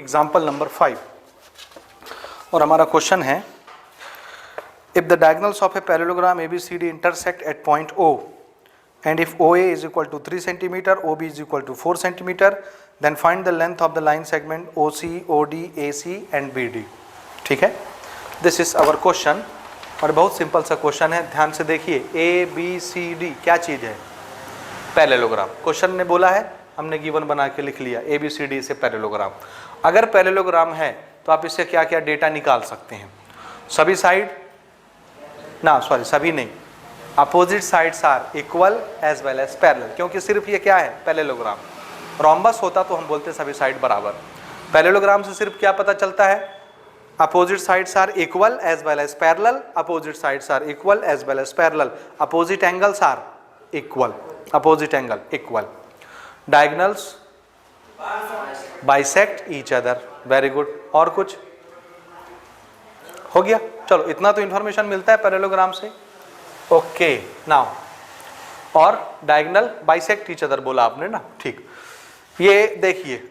Example number 5 और हमारा question है if the diagonals of a parallelogram ABCD intersect at point O and if OA is equal to 3 cm, OB is equal to 4 cm, then find the length of the line segment OC, OD, AC and BD. ठीक है, this is our question और बहुत simple सा question है, ध्यान से देखिए। ABCD क्या चीज़ है? पैरेललोग्राम। क्वेश्चन ने बोला है, हमने गिवन बना के लिख लिया ABCD से पैरेललोग्राम। अगर पैरेललोग्राम है तो आप इससे क्या क्या डेटा निकाल सकते हैं? सभी साइड ना, सॉरी सभी नहीं, opposite sides are equal as well as parallel, क्योंकि सिर्फ ये क्या है? पैरेललोग्राम। रोम्बस होता तो हम बोलते सभी साइड बराबर। पैरेललोग्राम से सिर्फ क्या पता चलता है? Opposite sides are equal as well as parallel, opposite sides are equal as well as parallel, opposite angles are equal, opposite angle equal, diagonals bisect each other. Very good. और कुछ हो गया? चलो इतना तो इंफॉर्मेशन मिलता है पैरेललोग्राम से। ओके नाउ, और डायगोनल बाइसेक्ट ईच अदर बोला आपने ना, ठीक। ये देखिए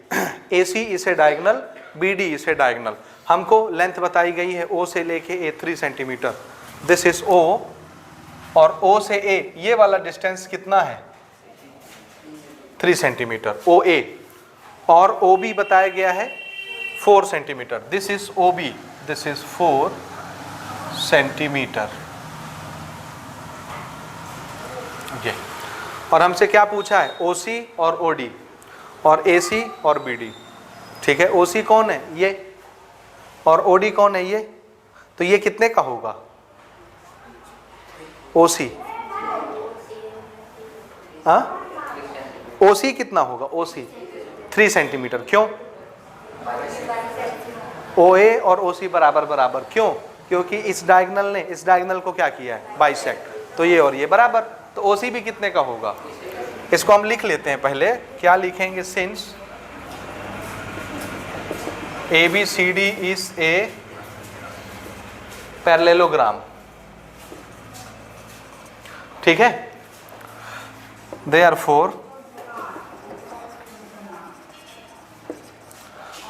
AC इसे डायगोनल, BD इसे डायगोनल। हमको लेंथ बताई गई है O से लेके A 3 centimetre, this is O, और O से A ये वाला डिस्टेंस कितना है? 3 सेंटीमीटर OA, और OB बताया गया है 4 centimetre, this is OB, this is 4 centimetre. ये और हमसे क्या पूछा है? OC और OD और AC और BD। ठीक है, OC कौन है? ये, और OD कौन है? ये। तो ये कितने का होगा? OC, हाँ OC कितना होगा? OC 3 centimetre. क्यों? OA और OC बराबर बराबर। क्यों? क्योंकि इस डायगोनल ने इस डायगोनल को क्या किया है? बाइसेक्ट। तो ये और ये बराबर, तो OC भी कितने का होगा? इसको हम लिख लेते हैं पहले। क्या लिखेंगे? Since ABCD is a parallelogram. ठीक है, therefore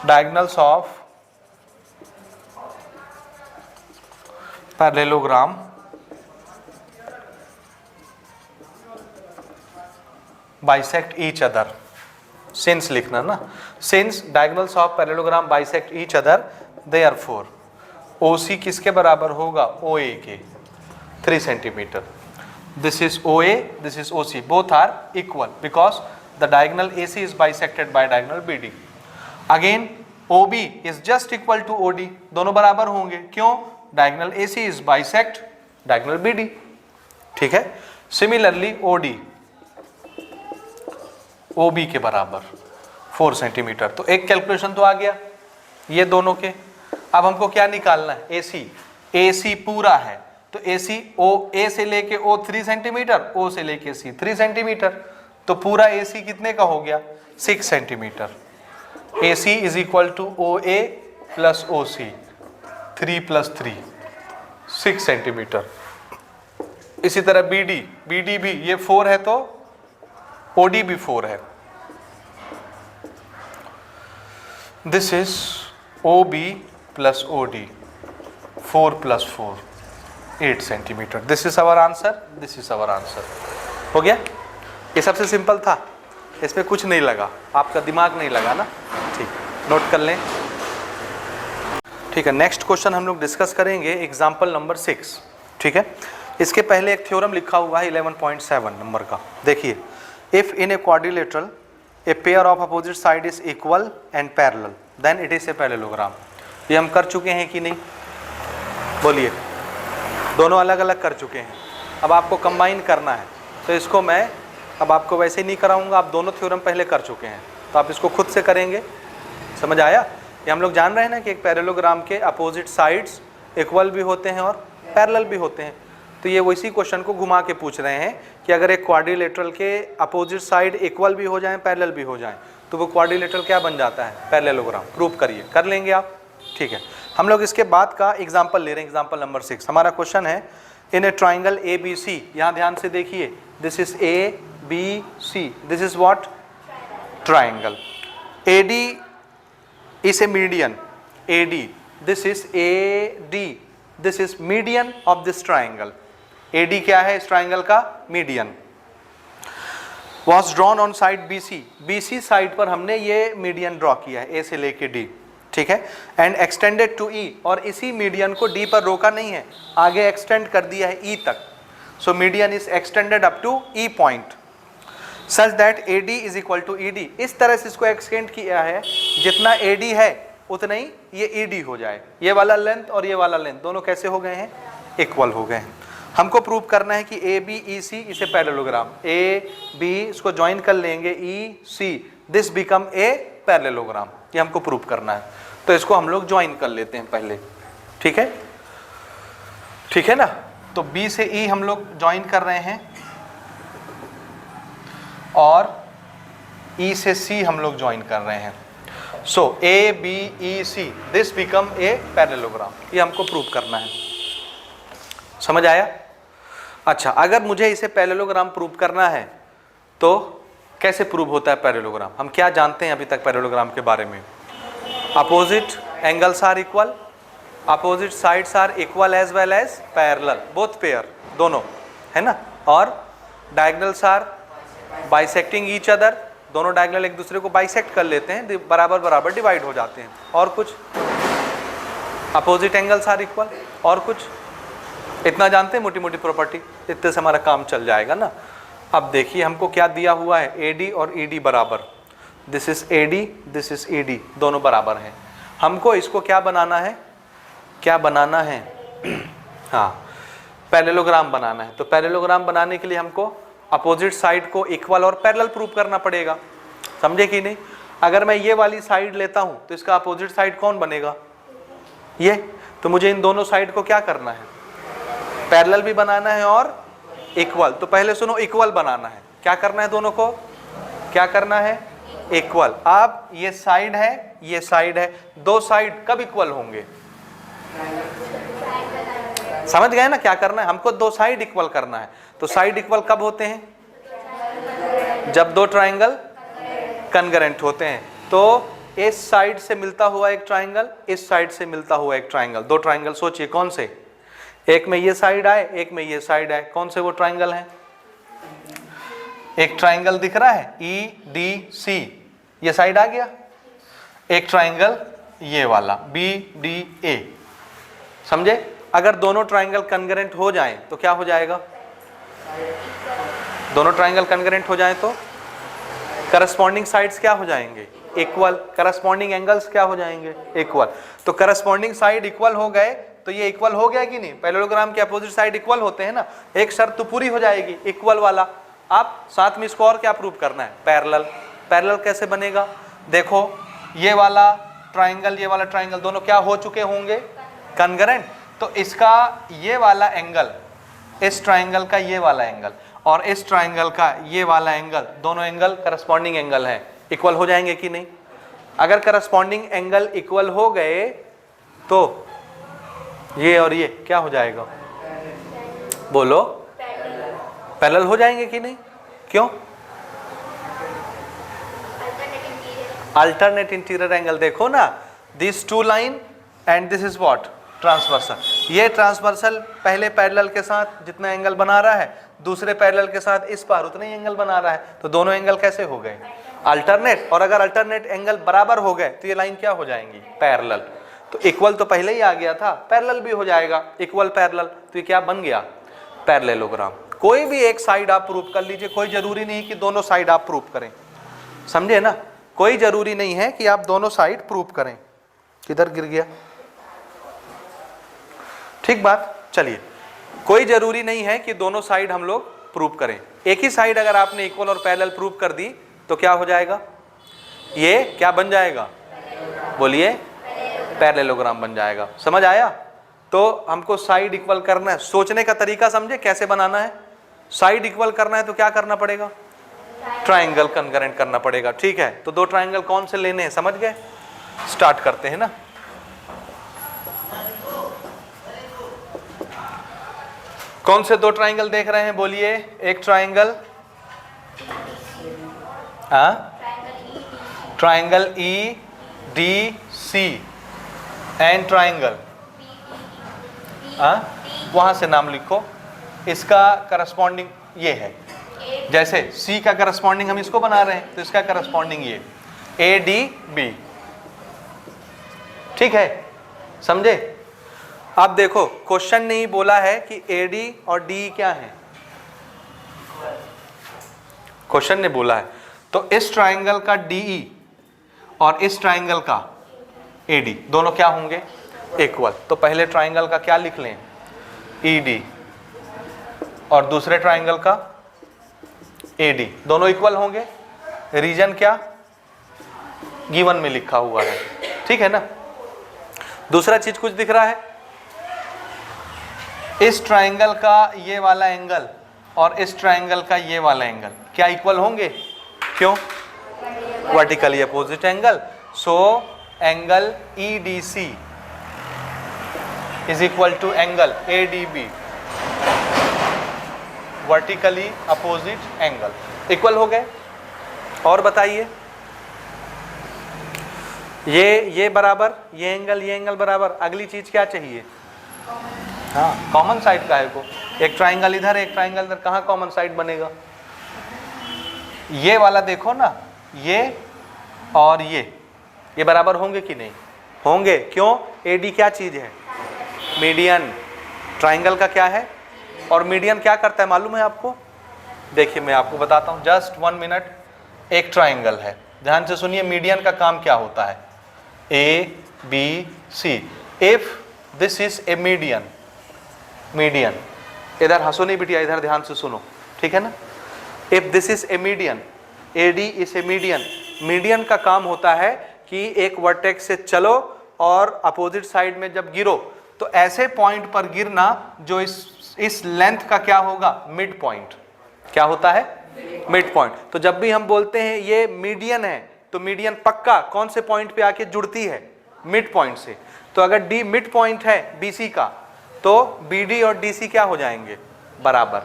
diagonals of parallelogram bisect each other. Since लिखना ना, since diagonals of parallelogram bisect each other, therefore OC किसके बराबर होगा? OA के 3 centimetre. This is OA, this is OC, both are equal because the diagonal AC is bisected by diagonal BD. Again OB is just equal to OD, दोनों बराबर होंगे। क्यों? diagonal AC is bisect diagonal BD। ठीक है, similarly OD OB के बराबर 4 centimetre. तो एक कैलकुलेशन तो आ गया ये दोनों के। अब हमको क्या निकालना है? AC। AC पूरा है तो AC A से लेके O 3 सेंटीमीटर, O से लेके C 3 सेंटीमीटर, तो पूरा AC कितने का हो गया? 6 centimetre. AC is equal to OA plus OC, 3 plus 3 6 centimetre. इसी तरह BD भी ये 4 है तो OD भी 4 है। This is OB plus OD, 4 plus 4 8 centimetre. This is our answer, this is our answer. हो गया? ये सबसे सिंपल था, इसमें कुछ नहीं लगा, आपका दिमाग नहीं लगा ना। ठीक, नोट कर लें। ठीक है, नेक्स्ट क्वेश्चन हम लोग डिस्कस करेंगे एग्जाम्पल नंबर 6। ठीक है, इसके पहले एक थ्योरम लिखा हुआ है 11.7 नंबर का। देखिए, if in a quadrilateral a pair of opposite side is equal and parallel then it is a parallelogram. ये हम कर चुके हैं कि नहीं? बोलिए। दोनों अलग अलग कर चुके हैं, अब आपको कंबाइन करना है। तो इसको मैं अब आपको वैसे ही नहीं कराऊंगा, आप दोनों थ्योरम पहले कर चुके हैं तो आप इसको खुद से करेंगे। समझ आया? ये हम लोग जान रहे हैं ना कि एक पैरेललोग्राम के अपोजिट साइड्स इक्वल भी होते हैं और पैरेलल भी होते हैं। तो ये वैसी क्वेश्चन को घुमा के पूछ रहे हैं कि अगर एक क्वाड्रिलेटरल के अपोजिट साइड इक्वल भी हो जाएं, पैरेलल भी हो जाएं, तो वो क्वाड्रिलेटरल क्या बन जाता है? पैरेललोग्राम। प्रूव करिए, कर लेंगे आप। ठीक है, हम लोग इसके बाद का एग्जाम्पल ले रहे हैं, एग्जाम्पल नंबर 6। हमारा क्वेश्चन है इन ए ट्राइंगल ABC, यहाँ ध्यान से देखिए, this is ABC, this is what? Triangle. AD is a median AD. This is AD. This is median of this triangle. AD क्या है इस ट्राइंगल का? Median. Was drawn on side BC. BC side पर हमने ये median draw किया है, A से लेके D, ठीक है. एंड एक्सटेंडेड टू E, और इसी मीडियन को D पर रोका नहीं है, आगे एक्सटेंड कर दिया है E तक. So median is extended up to E point such that AD is equal to ED. इस तरह से इसको एक्सटेंड किया है जितना AD है उतना ही ये ED हो जाए. ये वाला लेंथ और ये वाला लेंथ दोनों कैसे हो गए हैं? इक्वल हो गए हैं. हमको प्रूव करना है कि ABEC इसे पैरेललोग्राम. AB इसको ज्वाइन कर लेंगे EC, this become a parallelogram. ये हमको प्रूव करना है. तो इसको हम लोग ज्वाइन कर लेते हैं पहले, ठीक है, ठीक है ना. तो B से E हम लोग ज्वाइन कर रहे हैं और E से C हम लोग ज्वाइन कर रहे हैं. सो ABEC this become a parallelogram. ये हमको प्रूव करना है. समझ आया? अच्छा, अगर मुझे इसे पैरेललोग्राम प्रूव करना है तो कैसे प्रूव होता है पैरेललोग्राम? हम क्या जानते हैं अभी तक पैरेललोग्राम के बारे में? Opposite angles are equal, opposite sides are equal as well as parallel, both pair, दोनों, है ना. और diagonals are bisecting each other, दोनों डायगोनल एक दूसरे को बाइसेक्ट कर लेते हैं, बराबर बराबर डिवाइड हो जाते हैं. और कुछ? Opposite angles are equal. और कुछ? इतना जानते हैं, मोटी मोटी प्रॉपर्टी, इतने से हमारा काम चल जाएगा ना. अब देखिए हमको क्या दिया हुआ है, AD और ED बराबर. This is AD, this is ED, दोनों बराबर हैं. हमको इसको क्या बनाना है? क्या बनाना है? हाँ, पैरेललोग्राम बनाना है. तो पैरेललोग्राम बनाने के लिए हमको अपोजिट साइड को इक्वल और पैरेलल प्रूव करना पड़ेगा. समझे कि नहीं? अगर मैं ये वाली साइड लेता हूं तो इसका अपोजिट साइड कौन बनेगा? ये. तो मुझे इन दोनों साइड को क्या करना है? पैरेलल भी बनाना है और इक्वल. तो पहले सुनो, इक्वल बनाना है. क्या करना है दोनों को? क्या करना है? इक्वल. अब ये साइड है, ये साइड है, दो साइड कब इक्वल होंगे? समझ गए ना क्या करना है? हमको दो साइड इक्वल करना है. तो साइड इक्वल कब होते हैं? जब दो ट्राइंगल कनकरेंट होते हैं. तो इस साइड से मिलता हुआ एक ट्राइंगल, इस साइड से मिलता हुआ एक ट्राइंगल, दो ट्राइंगल सोचिए कौन से? एक में ये साइड आए, एक में ये साइड आए. कौन से वो ट्राइंगल हैं? एक ट्राइंगल दिख रहा है EDC, ये साइड आ गया. एक ट्राइंगल ये वाला BDA. समझे? अगर दोनों ट्राइंगल कनकरेंट हो जाएं तो क्या हो जाएगा? दोनों ट्राइंगल कनकरेंट हो जाएं तो करस्पॉन्डिंग साइड्स क्या हो जाएंगे? इक्वल. करस्पॉन्डिंग एंगल्स क्या हो जाएंगे? इक्वल. तो करस्पॉन्डिंग साइड इक्वल हो गए तो ये इक्वल हो गया कि नहीं? पैरेललोग्राम के अपोजिट साइड इक्वल होते हैं ना. एक शर्त तो पूरी हो जाएगी, इक्वल वाला. आप साथ में इसको और क्या प्रूव करना है? पैरेलल. पैरेलल कैसे बनेगा? देखो, ये वाला ट्राइंगल, ये वाला ट्राइंगल, दोनों क्या हो चुके होंगे? कनकरेंट. तो इसका ये वाला एंगल, इस ट्राइंगल का ये वाला एंगल और इस ट्राइंगल का ये वाला एंगल, दोनों एंगल करस्पॉन्डिंग एंगल है. इक्वल हो जाएंगे कि नहीं? अगर करस्पॉन्डिंग एंगल इक्वल हो गए तो ये और ये क्या हो जाएगा? बोलो, पैरेलल हो जाएंगे कि नहीं? क्यों? Alternate interior angle. देखो ना, this two line and this is what? Transversal. ये ट्रांसवर्सल पहले पैरेलल के साथ जितना एंगल बना रहा है, दूसरे पैरेलल के साथ इस पार उतना ही एंगल बना रहा है. तो दोनों एंगल कैसे हो गए? अल्टरनेट. और अगर अल्टरनेट एंगल बराबर हो गए तो ये लाइन क्या हो जाएंगी? पैरेलल. तो इक्वल तो पहले ही आ गया था, पैरेलल भी हो जाएगा. इक्वल पैरेलल, तो ये क्या बन गया? पैरेललोग्राम. कोई भी एक साइड आप प्रूव कर लीजिए, कोई जरूरी नहीं कि दोनों साइड आप प्रूव करें. समझे ना? कोई जरूरी नहीं है कि आप दोनों साइड प्रूव करें. किधर गिर गया? ठीक बात. चलिए, कोई जरूरी नहीं है कि दोनों साइड हम लोग प्रूव करें. एक ही साइड अगर आपने इक्वल और पैरेलल प्रूव कर दी तो क्या हो जाएगा? ये क्या बन जाएगा? बोलिए, पैरेललोग्राम बन जाएगा. समझ आया? तो हमको साइड इक्वल करना है. सोचने का तरीका समझे कैसे बनाना है? साइड इक्वल करना है तो क्या करना पड़ेगा? ट्राइंगल कनकरेंट करना पड़ेगा. ठीक है, तो दो ट्राइंगल कौन से लेने हैं? समझ गए? स्टार्ट करते हैं ना. कौन से दो ट्राइंगल देख रहे हैं? बोलिए. एक ट्राइंगल, हाँ, triangle D C and triangle, वहां से नाम लिखो, इसका करस्पॉन्डिंग ये है। जैसे सी का करस्पॉन्डिंग हम इसको बना रहे हैं, तो इसका करस्पॉन्डिंग ये ए डी बी। ठीक है, समझे? अब देखो क्वेश्चन ने ही बोला है कि ए डी और डी क्या है, क्वेश्चन ने बोला है। तो इस ट्राइंगल का डीई और इस ट्राइंगल का एडी दोनों क्या होंगे, इक्वल। तो पहले ट्राइंगल का क्या लिख लें, ईडी, और दूसरे ट्राइंगल का एडी, दोनों इक्वल होंगे। रीजन क्या, गिवन में लिखा हुआ है, ठीक है ना। दूसरा चीज कुछ दिख रहा है, इस ट्राइंगल का ये वाला एंगल और इस ट्राइंगल का ये वाला एंगल क्या इक्वल होंगे, क्यों, vertically opposite angle. So angle EDC is equal to angle ADB, vertically opposite angle, equal हो गए। और बताइए, ये बराबर, ये एंगल बराबर, अगली चीज क्या चाहिए, हाँ कॉमन साइड का है को, एक ट्राइंगल इधर एक ट्राइंगल इधर, कहाँ कॉमन साइड बनेगा, ये वाला देखो ना, ये और ये बराबर होंगे कि नहीं होंगे, क्यों, AD क्या चीज है, मीडियन, ट्राइंगल का क्या है, और मीडियन क्या करता है मालूम है आपको, देखिए मैं आपको बताता हूं, जस्ट 1 मिनट। एक ट्राइंगल है, ध्यान से सुनिए, मीडियन का काम क्या होता है, ABC। If this is a median, इधर हंसो नहीं बिटिया, इधर ध्यान से सुनो, ठीक है ना। If this is a median, AD is a median, median का काम होता है कि एक वर्टेक्स से चलो और अपोजिट साइड में जब गिरो तो ऐसे पॉइंट पर गिरना जो इस लेंथ का क्या होगा, मिड पॉइंट, क्या होता है, मिड पॉइंट। तो जब भी हम बोलते हैं ये मीडियन है, तो मीडियन पक्का कौन से पॉइंट पे आके जुड़ती है, मिड पॉइंट से। तो अगर D मिड पॉइंट है BC का, तो BD और DC क्या हो जाएंगे, बराबर।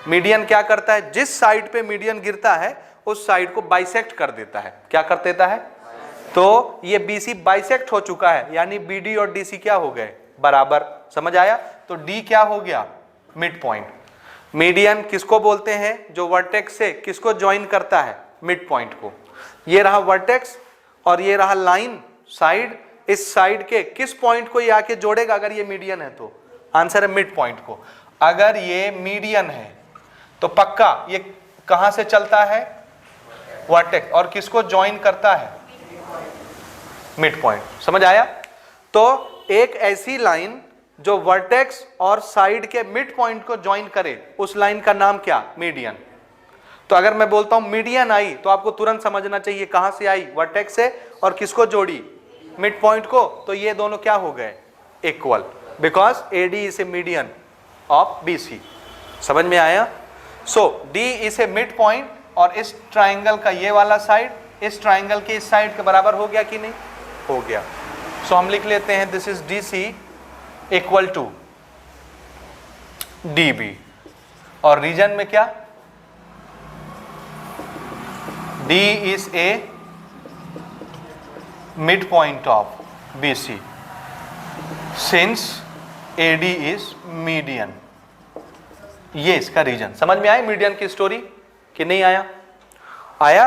मीडियन क्या करता है, जिस साइड पे मीडियन गिरता है उस साइड को बाइसेक्ट कर देता है, क्या कर देता है, तो ये BC बाइसेक्ट हो चुका है, यानी BD और DC क्या हो गए, बराबर। समझ आया, तो D क्या हो गया, मिड पॉइंट। मीडियन किसको बोलते हैं, जो वर्टेक्स से किसको ज्वाइन करता है, मिड पॉइंट को। ये रहा वर्टेक्स और ये रहा लाइन, साइड, इस साइड के किस पॉइंट को ये आके जोड़ेगा, अगर ये मीडियन है तो आंसर है मिड पॉइंट को। अगर ये मीडियन है तो पक्का ये कहां से चलता है, वर्टेक्स, और किसको ज्वाइन करता है, मिड पॉइंट। समझ आया। तो एक ऐसी लाइन जो वर्टेक्स और साइड के मिड पॉइंट को ज्वाइन करे, उस लाइन का नाम क्या, मीडियन। तो अगर मैं बोलता हूं मीडियन आई, तो आपको तुरंत समझना चाहिए कहां से आई, वर्टेक्स से, और किसको जोड़ी, मिड पॉइंट को। तो ये दोनों क्या हो गए, equal, because AD is a median of BC। समझ में आया। सो D is a mid point, और इस ट्राइंगल का ये वाला साइड इस ट्राइंगल के इस साइड के बराबर हो गया कि नहीं, हो गया। सो हम लिख लेते हैं this is DC equal to DB, और रीजन में क्या, D is a mid point of BC since AD is median. ये इसका रीजन। समझ में आया मीडियन की स्टोरी कि नहीं आया, आया।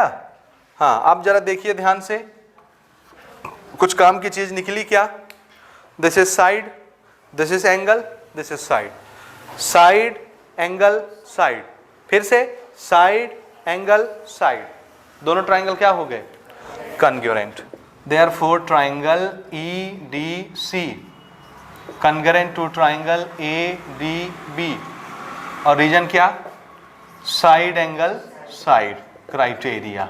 हाँ, आप जरा देखिए ध्यान से, कुछ काम की चीज निकली क्या, this is side, this is angle, this is side, side angle side, फिर से साइड एंगल साइड, दोनों ट्राइंगल क्या हो गए, congruent. Therefore triangle EDC congruent to triangle ADB, और रीजन क्या, साइड एंगल साइड, क्राइटेरिया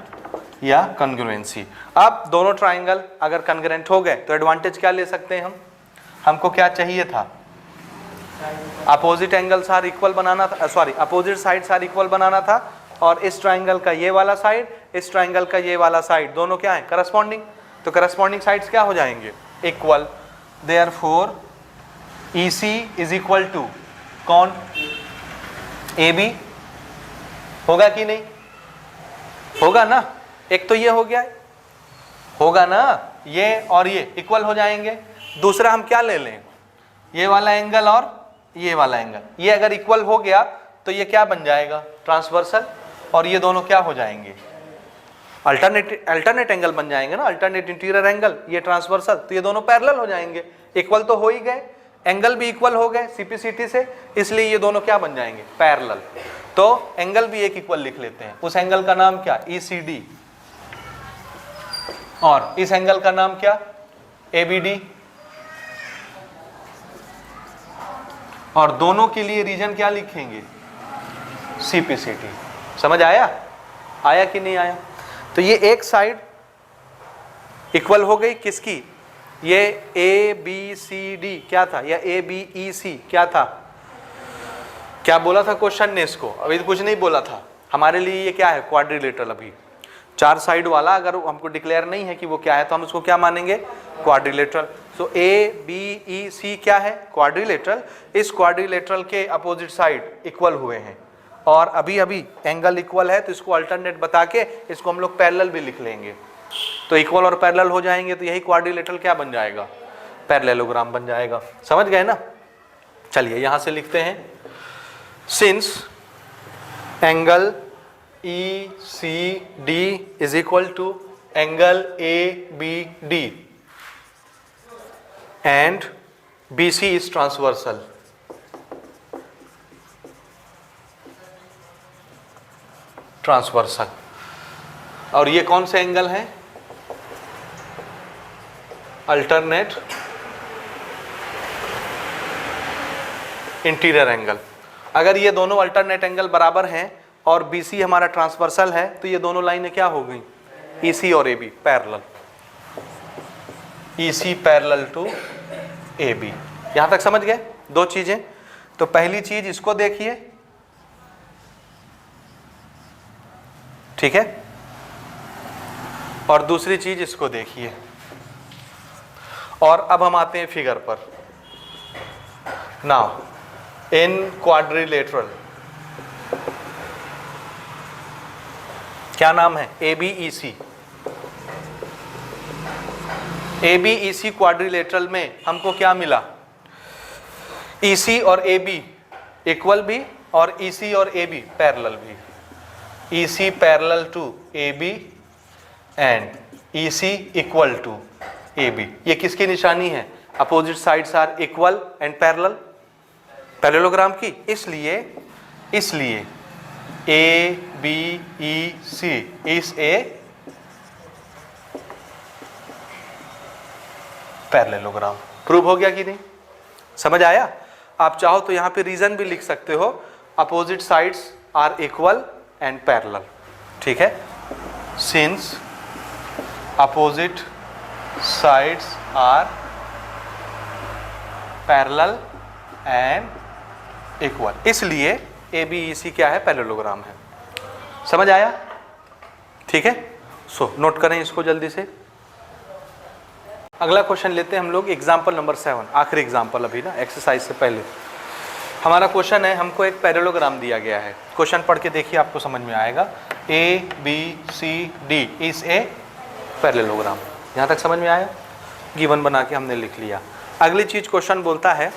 या कॉन्ग्रुएंसी। अब दोनों ट्राइंगल अगर कॉन्ग्रुएंट हो गए तो एडवांटेज क्या ले सकते हैं हमको क्या चाहिए था, अपोजिट एंगल्स आर इक्वल बनाना था, sorry opposite sides are equal बनाना था, और इस ट्राइंगल का ये वाला साइड, इस ट्राइंगल का ये वाला साइड, दोनों क्या है, करस्पॉन्डिंग। तो करस्पॉन्डिंग साइड्स क्या हो जाएंगे, equal. Therefore EC is equal to कौन, AB, होगा कि नहीं, होगा ना, एक तो ये हो गया, होगा ना, ये और ये इक्वल हो जाएंगे। दूसरा हम क्या ले लें, ये वाला एंगल और ये वाला एंगल, ये अगर इक्वल हो गया तो ये क्या बन जाएगा, ट्रांसवर्सल, और ये दोनों क्या हो जाएंगे, अल्टरनेट एंगल बन जाएंगे ना, अल्टरनेट इंटीरियर एंगल, ये ट्रांसवर्सल, तो ये दोनों पैरेलल हो जाएंगे। इक्वल तो हो ही गए, एंगल भी इक्वल हो गए सीपीसीटी से, इसलिए ये दोनों क्या बन जाएंगे, पैरेलल। तो एंगल भी एक इक्वल लिख लेते हैं, उस एंगल का नाम क्या, ईसीडी, और इस एंगल का नाम क्या, एबीडी, और दोनों के लिए रीजन क्या लिखेंगे, सीपीसीटी। समझ आया, आया कि नहीं आया? तो ये एक साइड इक्वल हो गई किसकी, ये ए बी सी डी क्या था, या ए बी ई सी क्या था, क्या बोला था क्वेश्चन ने इसको, अभी तो कुछ नहीं बोला था। हमारे लिए ये क्या है, क्वाड्रिलेटरल। अभी 4 साइड वाला अगर हमको डिक्लेयर नहीं है कि वो क्या है तो हम उसको क्या मानेंगे, quadrilateral. So A B E सी क्या है, क्वाड्रिलेटरल। इस क्वाड्रिलेटरल के अपोजिट साइड इक्वल हुए हैं, और अभी अभी एंगल इक्वल है तो इसको अल्टरनेट बता के इसको हम लोग पैरेलल भी लिख लेंगे, तो इक्वल और पैरेलल हो जाएंगे, तो यही क्वाड्रिलेटरल क्या बन जाएगा, पैरेललोग्राम बन जाएगा। समझ गए ना? चलिए यहां से लिखते हैं, since angle E C D is equal to angle A B D and B C is transversal, transversal, और ये कौन से एंगल हैं, अल्टरनेट इंटीरियर एंगल। अगर ये दोनों अल्टरनेट एंगल बराबर हैं और BC हमारा ट्रांसवर्सल है तो ये दोनों लाइनें क्या हो गई, EC और AB parallel, EC parallel to AB। यहां तक समझ गए? दो चीजें, तो पहली चीज इसको देखिए, ठीक है, और दूसरी चीज इसको देखिए। और अब हम आते हैं फिगर पर। नाउ इन क्वाड्रिलेटरल क्या नाम है, ABEC। ABEC क्वाड्रिलेटरल में हमको क्या मिला, EC और AB इक्वल भी और EC और AB पैरेलल भी, EC parallel to AB and EC equal to AB। ये किसकी निशानी है, opposite sides are equal and parallel, parallelogram की। इसलिए ABEC is a parallelogram. Prove हो गया कि नहीं, समझ आया? आप चाहो तो यहां पे रीजन भी लिख सकते हो, opposite sides are equal and parallel, ठीक है, since opposite sides are parallel and equal, इसलिए ABEC क्या है, पैरेललोग्राम है। समझ आया? ठीक है, सो नोट करें इसको जल्दी से। अगला क्वेश्चन लेते हैं हम लोग, एग्जाम्पल नंबर 7, आखिरी एग्जाम्पल अभी ना एक्सरसाइज से पहले। हमारा क्वेश्चन है, हमको एक पैरेललोग्राम दिया गया है, क्वेश्चन पढ़ के देखिए आपको समझ में आएगा। ABCD is a parallelogram. यहाँ तक समझ में आया? गिवन बना के हमने लिख लिया। अगली चीज क्वेश्चन बोलता है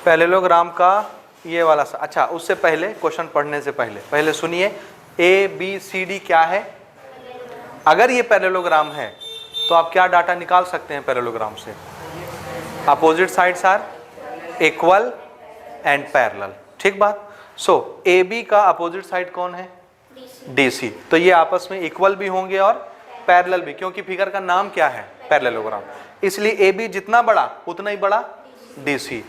पैरेललोग्राम का ये वाला अच्छा, उससे पहले क्वेश्चन पढ़ने से पहले सुनिए, ABCD क्या है। अगर ये पैरेललोग्राम है तो आप क्या डाटा निकाल सकते हैं पैरेललोग्राम से, opposite sides are equal and parallel, ठीक बात। सो AB का अपोजिट साइड कौन है, DC, तो ये आपस में इक्वल भी होंगे और पैरेलल भी, क्योंकि फिगर का नाम क्या है, पैरेललोग्राम। इसलिए AB जितना बड़ा उतना ही बड़ा DC,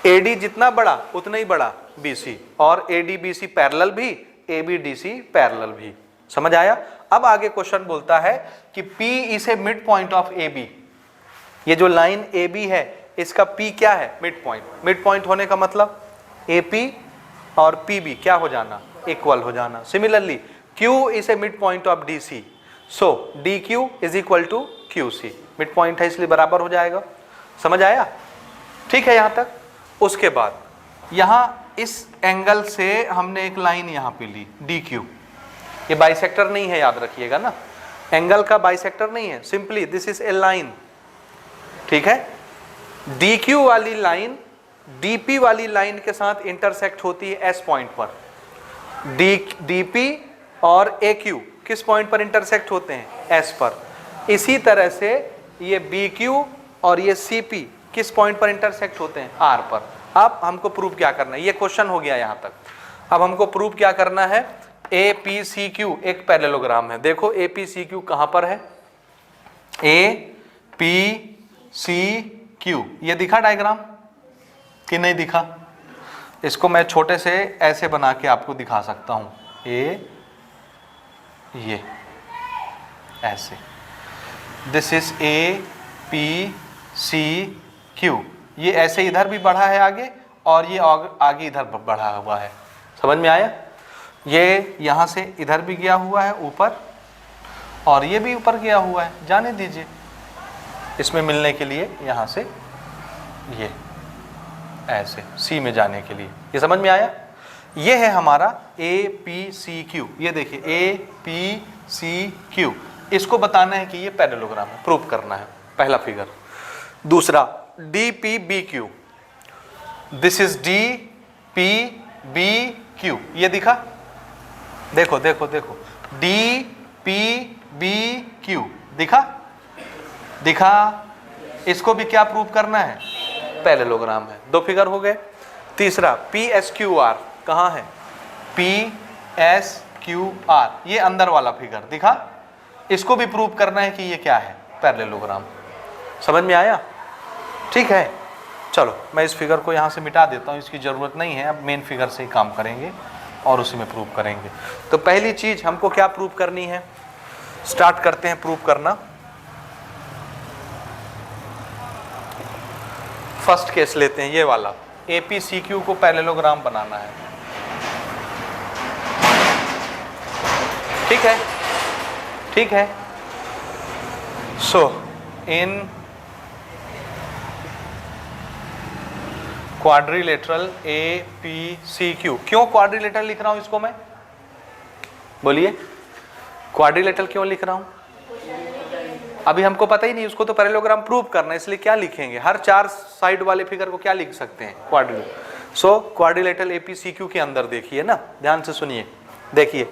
AD जितना बड़ा उतना ही बड़ा BC, और ADBC पैरेलल भी, ABDC पैरेलल भी। समझ आया? अब आगे क्वेश्चन बोलता है कि P is a mid point of AB। ये जो लाइन AB है इसका P क्या है, मिड पॉइंट। मिड पॉइंट होने का मतलब AP और PB क्या हो जाना, इक्वल हो जाना। Similarly Q is a mid point of DC, so DQ is equal to QC। Mid point है इसलिए बराबर हो जाएगा। समझ आया? ठीक है यहां तक। उसके बाद यहां इस एंगल से हमने एक लाइन यहां पे ली DQ, ये बाइसेक्टर नहीं है याद रखिएगा ना, एंगल का बाइसेक्टर नहीं है, simply this is a line, ठीक है। DQ वाली लाइन DP वाली लाइन के साथ इंटरसेक्ट होती है S पॉइंट पर। DP और AQ किस पॉइंट पर इंटरसेक्ट होते हैं? S पर। इसी तरह से ये BQ और ये CP किस पॉइंट पर इंटरसेक्ट होते हैं? R पर। अब हमको प्रूव क्या करना है, ये क्वेश्चन हो गया यहां तक। अब हमको प्रूव क्या करना है, APCQ एक पैरेललोग्राम है। देखो APCQ कहां पर है? APCQ ये दिखा डायग्राम कि नहीं दिखा? इसको मैं छोटे से ऐसे बना के आपको दिखा सकता हूं, ये ऐसे, दिस इज APCQ। ये ऐसे इधर भी बढ़ा है आगे और ये आगे इधर बढ़ा हुआ है, समझ में आया? ये यहां से इधर भी गया हुआ है ऊपर और ये भी ऊपर गया हुआ है, जाने दीजिए इसमें मिलने के लिए, यहां से ये ऐसे C में जाने के लिए। ये समझ में आया? ये है हमारा APCQ। ये देखिए APCQ, इसको बताना है कि ये पैरेललोग्राम है, प्रूव करना है, पहला फिगर। दूसरा DPBQ, दिस इज DPBQ, ये दिखा? देखो देखो देखो, DPBQ दिखा? दिखा? इसको भी क्या प्रूव करना है? पैरेललोग्राम है। दो फिगर हो गए। तीसरा PSQR कहाँ है? PSQR ये अंदर वाला फिगर दिखा? इसको भी प्रूव करना है कि ये क्या है? पैरेललोग्राम। समझ में आया? ठीक है, चलो मैं इस फिगर को यहाँ से मिटा देता हूँ, इसकी ज़रूरत नहीं है। अब मेन फिगर से ही काम करेंगे और उसी में प्रूव करेंगे। तो पहली चीज़ हमको क्या प्रूव करनी है, स्टार्ट करते हैं प्रूव करना। फर्स्ट केस लेते हैं, ये वाला APCQ को पैरेललोग्राम बनाना है, ठीक है? ठीक है। सो इन क्वाड्रिलेटरल APCQ, क्यों क्वाड्रिलेटरल लिख रहा हूं इसको मैं? बोलिए, क्वाड्रिलेटरल क्यों लिख रहा हूं? अभी हमको पता ही नहीं, उसको तो पैरेललोग्राम प्रूव करना है, इसलिए क्या लिखेंगे? हर चार साइड वाले फिगर को क्या लिख सकते हैं? क्वाड्रिलेटरल। सो क्वाड्रिलेटरल APCQ के अंदर देखिए ना, ध्यान से सुनिए। देखिए,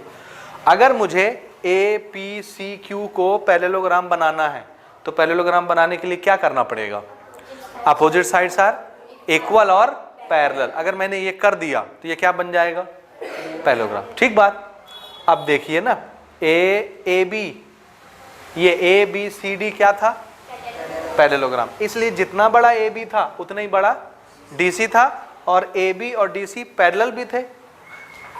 अगर मुझे APCQ को पैरेललोग्राम बनाना है तो पैरेललोग्राम बनाने के लिए क्या करना पड़ेगा? अपोजिट साइड्स आर इक्वल और पैरेलल। अगर मैंने ये कर दिया तो ये क्या बन जाएगा? पैरेललोग्राम। ठीक बात। अब देखिए ना, AB, ये ABCD क्या था? पैरेललोग्राम। इसलिए जितना बड़ा AB था उतना ही बड़ा DC था, और AB और DC पैरेलल भी थे।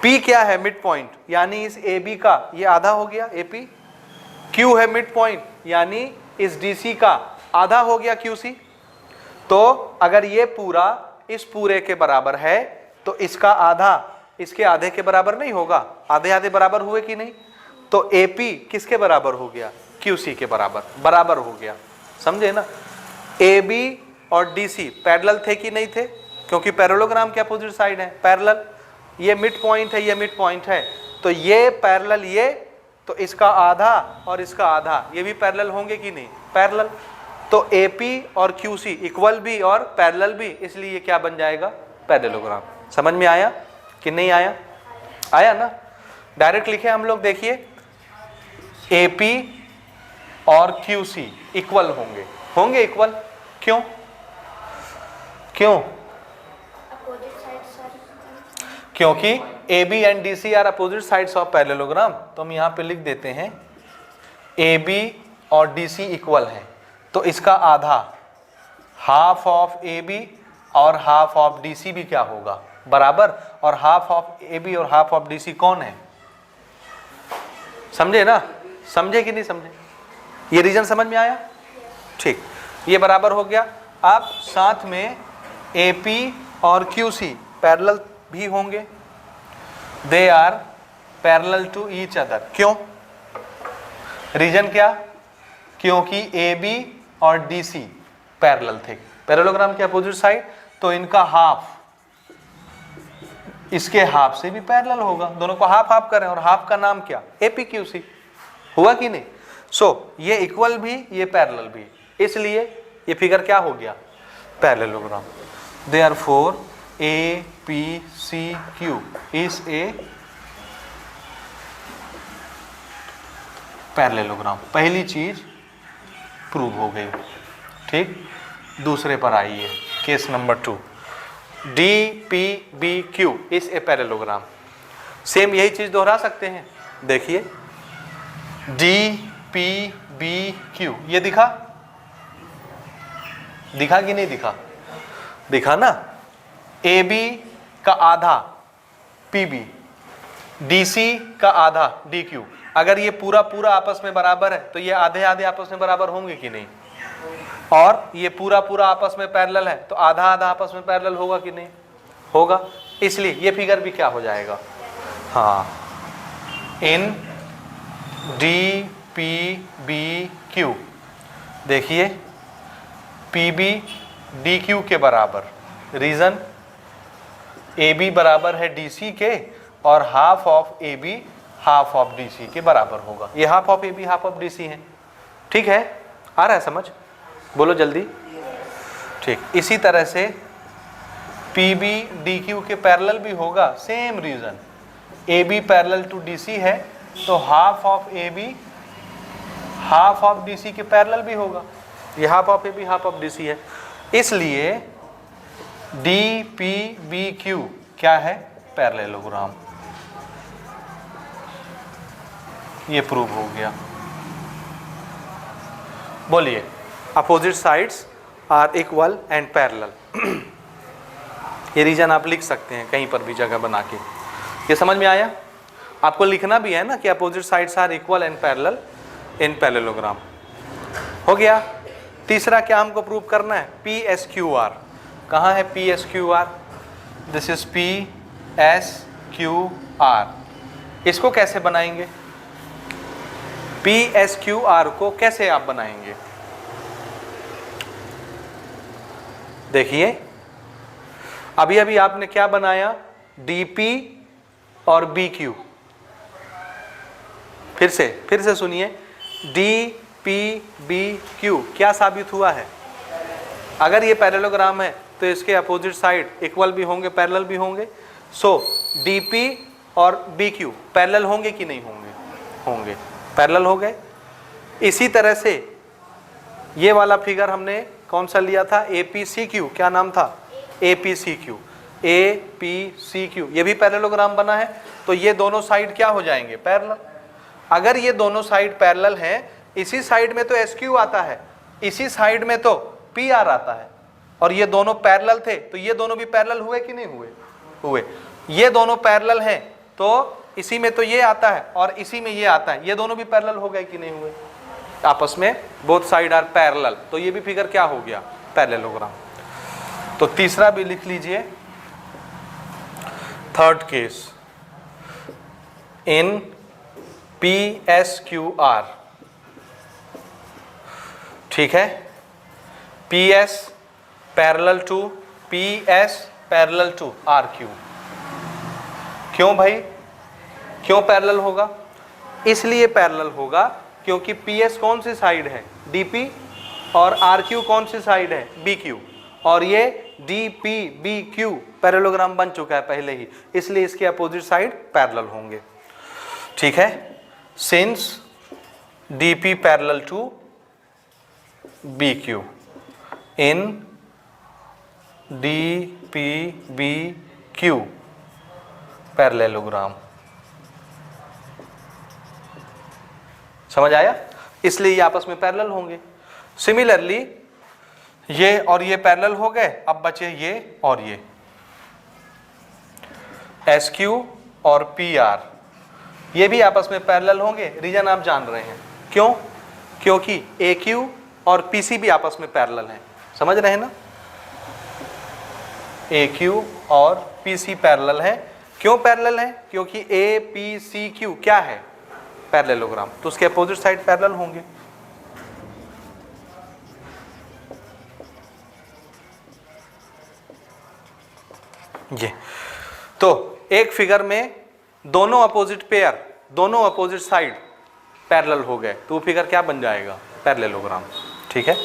P क्या है? मिड पॉइंट, यानी इस AB का ये आधा हो गया AP। Q है मिड पॉइंट, यानी इस DC का आधा हो गया QC। तो अगर ये पूरा इस पूरे के बराबर है तो इसका आधा इसके आधे के बराबर नहीं होगा? आधे आधे बराबर हुए कि नहीं? तो AP किसके बराबर हो गया? QC के बराबर हो गया। समझे ना? AB और DC पैरेलल थे कि नहीं थे? क्योंकि पैरेललोग्राम के अपोजिट साइड है, पैरेलल। ये मिड पॉइंट है, ये मिड पॉइंट है, तो ये पैरेलल, ये तो इसका आधा और इसका आधा, ये भी पैरेलल होंगे कि नहीं? पैरेलल। तो AP और QC इक्वल भी और पैरेलल भी, इसलिए ये क्या बन जाएगा? पैरेललोग्राम। समझ में आया कि नहीं आया? आया ना? डायरेक्ट लिखे हम लोग। देखिए, AP और QC इक्वल होंगे इक्वल। क्यों? क्योंकि AB and DC are opposite sides of parallelogram. तो हम यहाँ पे लिख देते हैं AB और DC इक्वल है, तो इसका आधा, हाफ ऑफ AB और हाफ ऑफ DC भी क्या होगा? बराबर। और हाफ ऑफ AB और हाफ ऑफ DC कौन है? समझे ना? समझे कि नहीं समझे? ये रीजन समझ में आया? ठीक, ये बराबर हो गया। अब साथ में AP और QC पैरेलल भी होंगे, they are parallel to each other. क्यों? रीजन क्या? क्योंकि AB और DC पैरेलल थे, पैरेललोग्राम के अपोजिट साइड, तो इनका हाफ इसके हाफ से भी पैरेलल होगा। दोनों को हाफ हाफ करें, और हाफ का नाम क्या? APQC। हुआ कि नहीं? सो ये इक्वल भी, ये पैरेलल भी, इसलिए ये फिगर क्या हो गया, parallelogram. Therefore APCQ is a parallelogram. पहली चीज प्रूव हो गई। ठीक, दूसरे पर आइए, case number 2, DPBQ is a parallelogram. Same यही चीज दोहरा सकते हैं। देखिए DPBQ, ये दिखा कि नहीं दिखा, दिखा ना। AB का आधा PB, DC का आधा DQ। अगर ये पूरा पूरा आपस में बराबर है तो ये आधे आधे आपस में बराबर होंगे कि नहीं, और ये पूरा पूरा आपस में पैरेलल है तो आधा आधा आपस में पैरेलल होगा कि नहीं, होगा। इसलिए ये फिगर भी क्या हो जाएगा, हाँ, इन DPBQ देखिए PB DQ के बराबर, रीजन AB बराबर है DC के और half of AB half of DC के बराबर होगा। ये half of AB half of DC है। ठीक है, आ रहा है समझ, बोलो जल्दी। ठीक, इसी तरह से PB DQ के पैरेलल भी होगा, same reason. AB parallel to DC है तो half of AB half of DC के पैरेलल भी होगा। ये half of AB half of DC है, इसलिए DPBQ क्या है, पैरेललोग्राम। ये प्रूव हो गया। बोलिए, opposite sides are equal and parallel. ये रीजन आप लिख सकते हैं कहीं पर भी जगह बना के। ये समझ में आया? आपको लिखना भी है ना कि opposite sides are equal and parallel in parallelogram. हो गया। तीसरा क्या हमको प्रूव करना है, PSQR। कहाँ है PSQR? This is PSQR। इसको कैसे बनाएंगे, PSQR को कैसे आप बनाएंगे? देखिए अभी अभी आपने क्या बनाया, DP और BQ। फिर से सुनिए, DPBQ क्या साबित हुआ है? अगर ये पैरेललोग्राम है तो इसके अपोजिट साइड इक्वल भी होंगे, पैरेलल भी होंगे। सो DP और BQ पैरेलल होंगे कि नहीं होंगे? होंगे, पैरेलल हो गए। इसी तरह से ये वाला फिगर हमने कौन सा लिया था, APCQ। क्या नाम था, APCQ। ये भी पैरेललोग्राम बना है, तो ये दोनों साइड क्या हो जाएंगे, पैरेलल। अगर ये दोनों साइड पैरेलल हैं, इसी साइड में तो SQ आता है, इसी साइड में तो PR आता है, और ये दोनों पैरेलल थे तो ये दोनों भी पैरेलल हुए कि नहीं हुए? हुए। ये दोनों पैरेलल हैं तो इसी में तो ये आता है और इसी में ये आता है, ये दोनों भी पैरेलल हो गए कि नहीं हुए आपस में? बोथ साइड आर पैरेलल, तो ये भी फिगर क्या हो गया, पैरेललोग्राम। तो तीसरा भी लिख लीजिए, थर्ड केस इन PSQR। ठीक है, PS parallel to PS parallel to RQ। क्यों भाई, क्यों पैरेलल होगा? इसलिए पैरेलल होगा क्योंकि PS कौन सी साइड है, DP, और RQ कौन सी साइड है, BQ, और ये DPBQ पैरेललोग्राम बन चुका है पहले ही, इसलिए इसके अपोजिट साइड पैरेलल होंगे। ठीक है, since DP parallel to BQ in DPBQ parallelogram. समझ आया? इसलिए ये आपस में पैरेलल होंगे। सिमिलरली ये और ये पैरेलल हो गए, अब बचे ये और ये, SQ और PR, ये भी आपस में पैरेलल होंगे। रीजन आप जान रहे हैं, क्यों? क्योंकि AQ और PC भी आपस में पैरेलल हैं। समझ रहे हैं ना? AQ और PC पैरेलल है। क्यों पैरेलल है? क्योंकि APCQ क्या है, पैरेललोग्राम, तो उसके अपोजिट साइड पैरेलल होंगे। ये तो एक फिगर में दोनों अपोजिट पेयर, दोनों अपोजिट साइड पैरेलल हो गए, टू फिगर क्या बन जाएगा, पैरेललोग्राम। ठीक है,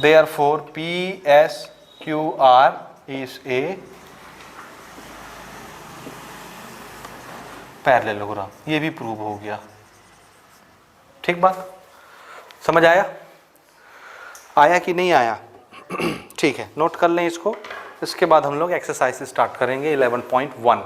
therefore P S Q R is a parallelogram, ये भी प्रूव हो गया। ठीक बात, समझ आया, आया कि नहीं आया? ठीक है, नोट कर लें इसको। इसके बाद हम लोग एक्सरसाइज स्टार्ट करेंगे 11.1।